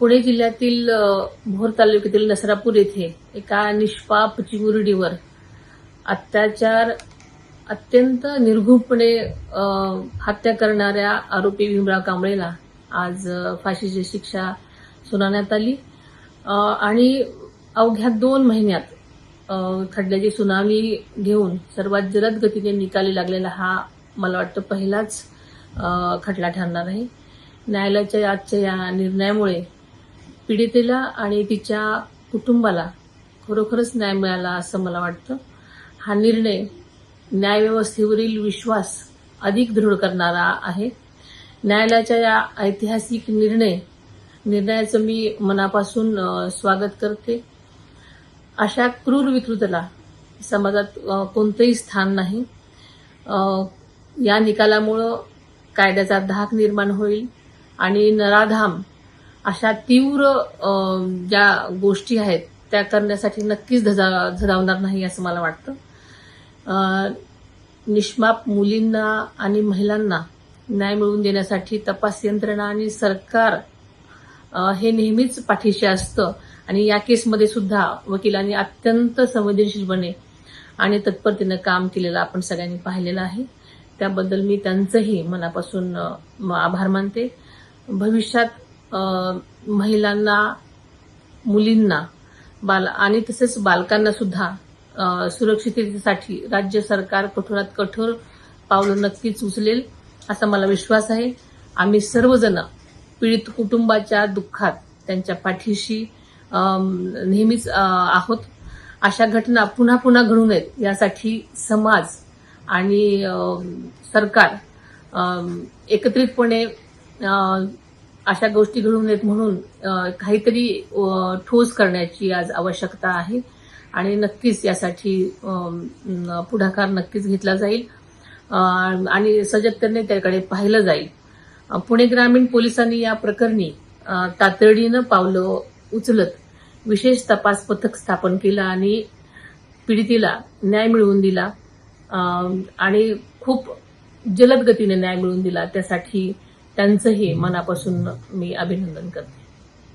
पुणे जिल्ह्यातील भोर तालुक्यातील नसरापूर येथे एका निष्पाप चिमुरडीवर अत्याचार अत्यंत निर्घृणपणे हत्या करणाऱ्या आरोपी भीमराव कांबळेला आज फाशीची शिक्षा सुनावण्यात आली आणि अवघ्या 2 महिन्यात खटल्याची सुनावणी घेऊन सर्वात जलद गतीने निकाली लागलेला हा मला वाटतं पहिलाच खटला ठरणार आहे. न्यायालयाच्या आजच्या या निर्णयामुळे पीडितेला आणि तिच्या कुटुंबाला खरोखरच न्याय मिळाला असं मला वाटतं. हा निर्णय न्यायव्यवस्थेवरील विश्वास अधिक दृढ करणारा आहे. न्यायालयाच्या या ऐतिहासिक निर्णयाचं मी मनापासून स्वागत करते. अशा क्रूर विकृतीला समाजात कोणतंही स्थान नाही. या निकालामुळं कायद्याचा धाक निर्माण होईल आणि नराधाम अशा तीव्र ज्या गोष्टी आहेत त्या करण्यासाठी नक्कीच झदावणार नाही असं मला वाटतं. निष्पाप मुलींना आणि महिलांना न्याय मिळवून देण्यासाठी तपास यंत्रणा आणि सरकार हे नेहमीच पाठीशी असतं आणि या केसमध्ये सुद्धा वकिलांनी अत्यंत संवेदनशीलपणे आणि तत्परतेनं काम केलेलं आपण सगळ्यांनी पाहिलेलं आहे. त्याबद्दल मी त्यांचंही मनापासून आभार मानते. भविष्यात महिलांना, मुलींना आणि तसेच बालकांना सुद्धा सुरक्षिततेसाठी राज्य सरकार कठोरात कठोर पावलं नक्कीच उचलेल असा मला विश्वास आहे. आम्ही सर्वजण पीडित कुटुंबाच्या दुःखात त्यांच्या पाठीशी नेहमीच आहोत. अशा घटना पुन्हा पुन्हा घडू नयेत यासाठी समाज आणि सरकार एकत्रितपणे अशा गोष्टी घडू नयेत म्हणून काहीतरी ठोस करण्याची आज आवश्यकता आहे आणि नक्कीच यासाठी पुढाकार नक्कीच घेतला जाईल आणि सजगतेने त्याकडे पाहिलं जाईल. पुणे ग्रामीण पोलिसांनी या प्रकरणी तातडीनं पावलं उचलत विशेष तपास पथक स्थापन केलं आणि पीडितेला न्याय मिळवून दिला आणि खूप जलद गतीने न्याय मिळवून दिला. त्यासाठी त्यांचंही मनापासून मी अभिनंदन करते.